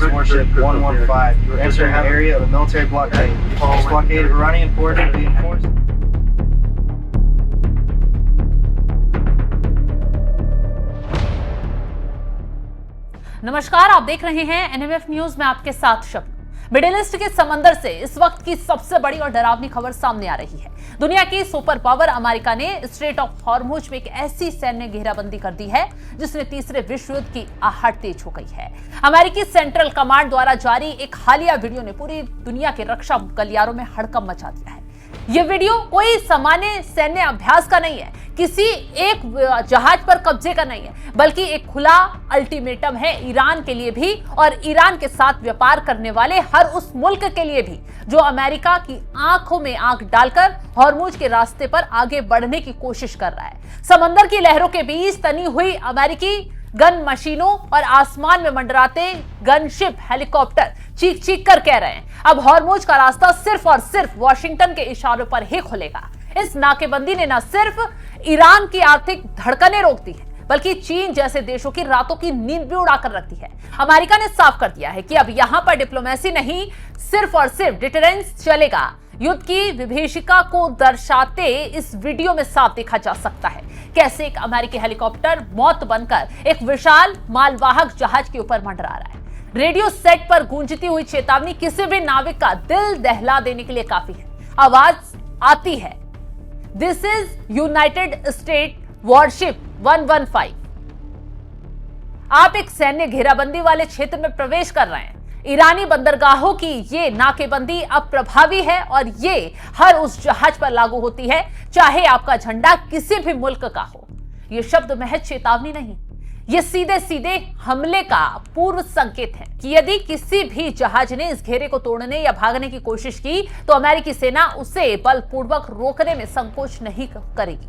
Defense Warship 115. You are entering the area of a military blockade. This blockade of Iranian forces will be enforced. नमस्कार, आप देख रहे हैं NMF news में आपके साथ शब्द। मिडिल ईस्ट के समंदर से इस वक्त की सबसे बड़ी और डरावनी खबर सामने आ रही है। दुनिया की सुपर पावर अमेरिका ने स्ट्रेट ऑफ हॉर्मुज में एक ऐसी सैन्य घेराबंदी कर दी है जिसने तीसरे विश्व युद्ध की आहट तेज हो गई है। अमेरिकी सेंट्रल कमांड द्वारा जारी एक हालिया वीडियो ने पूरी दुनिया के रक्षा गलियारों में हड़कंप मचा दिया है। यह वीडियो कोई सामान्य सैन्य अभ्यास का नहीं है, किसी एक जहाज पर कब्जे का नहीं है, बल्कि एक खुला अल्टीमेटम है ईरान के लिए भी और ईरान के साथ व्यापार करने वाले हर उस मुल्क के लिए भी जो अमेरिका की आंखों में आंख डालकर हॉर्मुज के रास्ते पर आगे बढ़ने की कोशिश कर रहा है। समंदर की लहरों के बीच तनी हुई अमेरिकी गन मशीनों और आसमान में मंडराते गनशिप हेलीकॉप्टर चीख चीख कर कह रहे हैं अब हॉर्मुज का रास्ता सिर्फ और सिर्फ वॉशिंगटन के इशारों पर ही खुलेगा। इस नाकेबंदी ने न सिर्फ ईरान की आर्थिक धड़कनें रोक दी है, बल्कि चीन जैसे देशों की रातों की नींद भी उड़ाकर रख दी है। अमेरिका ने साफ कर दिया है कि अब यहां पर डिप्लोमेसी नहीं, सिर्फ और सिर्फ डिटरेंस चलेगा। युद्ध की विभीषिका को दर्शाते इस वीडियो में साफ देखा जा सकता है कैसे एक अमेरिकी हेलीकॉप्टर मौत बनकर एक विशाल मालवाहक जहाज के ऊपर मंडरा रहा है। रेडियो सेट पर गूंजती हुई चेतावनी किसी भी नाविक का दिल दहला देने के लिए काफी है। आवाज आती है, this is United state worship 115। आप एक सैन्य घेराबंदी वाले क्षेत्र में प्रवेश कर रहे हैं। ईरानी बंदरगाहों की ये नाकेबंदी अब प्रभावी है और ये हर उस जहाज पर लागू होती है चाहे आपका झंडा किसी भी मुल्क का हो। ये शब्द महज चेतावनी नहीं, ये सीधे सीधे हमले का पूर्व संकेत है कि यदि किसी भी जहाज ने इस घेरे को तोड़ने या भागने की कोशिश की तो अमेरिकी सेना उसे बलपूर्वक रोकने में संकोच नहीं करेगी।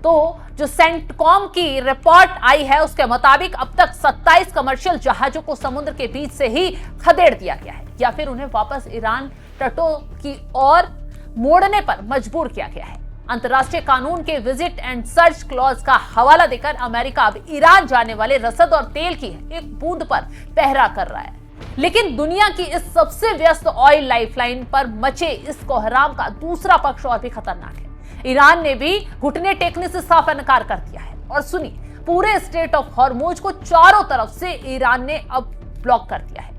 तो जो सेंटकॉम की रिपोर्ट आई है उसके मुताबिक अब तक 27 कमर्शियल जहाजों को समुद्र के बीच से ही खदेड़ दिया गया है या फिर उन्हें वापस ईरान तटों की ओर मोड़ने पर मजबूर किया गया है। अंतर्राष्ट्रीय कानून के विजिट एंड सर्च क्लॉज का हवाला देकर अमेरिका अब ईरान जाने वाले रसद और तेल की एक बूंद पर पहरा कर रहा है। लेकिन दुनिया की इस सबसे व्यस्त ऑयल लाइफलाइन पर मचे इस कोहराम का दूसरा पक्ष और भी खतरनाक है। ईरान ने भी घुटने टेकने से साफ इनकार कर दिया है और सुनिए, पूरे स्ट्रेट ऑफ हॉर्मुज को चारों तरफ से ईरान ने अब ब्लॉक कर दिया है।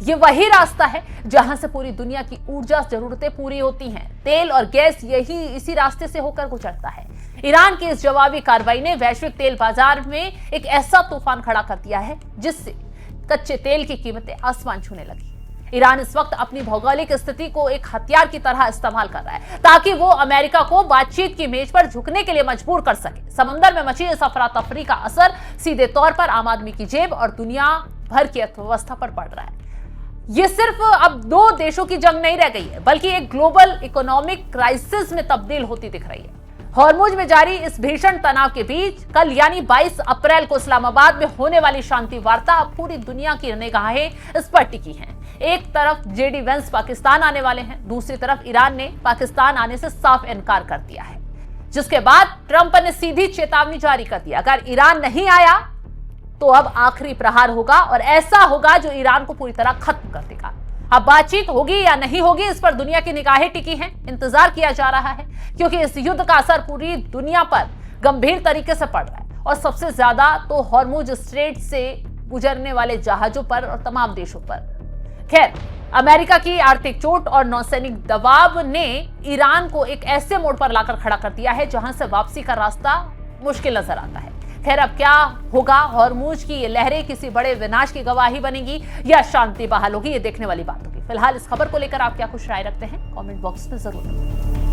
ये वही रास्ता है जहां से पूरी दुनिया की ऊर्जा जरूरतें पूरी होती हैं। तेल और गैस यही इसी रास्ते से होकर गुजरता है। ईरान की इस जवाबी कार्रवाई ने वैश्विक तेल बाजार में एक ऐसा तूफान खड़ा कर दिया है जिससे कच्चे तेल की कीमतें आसमान छूने लगी। ईरान इस वक्त अपनी भौगोलिक स्थिति को एक हथियार की तरह इस्तेमाल कर रहा है ताकि वो अमेरिका को बातचीत की मेज पर झुकने के लिए मजबूर कर सके। समंदर में मची इस अफरा तफरी का असर सीधे तौर पर आम आदमी की जेब और दुनिया भर की अर्थव्यवस्था पर पड़ रहा है। ये सिर्फ अब दो देशों की जंग नहीं रह गई है, बल्कि एक ग्लोबल इकोनॉमिक क्राइसिस में तब्दील होती दिख रही है। हॉर्मुज में जारी इस भीषण तनाव के बीच कल यानी 22 अप्रैल को इस्लामाबाद में होने वाली शांति वार्ता अब पूरी दुनिया की निगाहें इस पर टिकी हैं। एक तरफ जेडी वेंस पाकिस्तान आने वाले हैं, दूसरी तरफ ईरान ने पाकिस्तान आने से साफ इनकार कर दिया है, जिसके बाद ट्रंप ने सीधी चेतावनी जारी कर दी, अगर ईरान नहीं आया तो अब आखिरी प्रहार होगा और ऐसा होगा जो ईरान को पूरी तरह खत्म कर देगा। अब बातचीत होगी या नहीं होगी, इस पर दुनिया की निगाहें टिकी हैं। इंतजार किया जा रहा है क्योंकि इस युद्ध का असर पूरी दुनिया पर गंभीर तरीके से पड़ रहा है और सबसे ज्यादा तो हॉर्मुज स्ट्रेट से गुजरने वाले जहाजों पर और तमाम देशों पर। खैर, अमेरिका की आर्थिक चोट और नौसैनिक दबाव ने ईरान को एक ऐसे मोड़ पर लाकर खड़ा कर दिया है जहां से वापसी का रास्ता मुश्किल नजर आता है। खैर, अब क्या होगा, हॉर्मुज की ये लहरें किसी बड़े विनाश की गवाही बनेगी या शांति बहाल होगी, ये देखने वाली बात होगी। फिलहाल इस खबर को लेकर आप क्या कुछ राय रखते हैं, कमेंट बॉक्स में जरूर बताएं।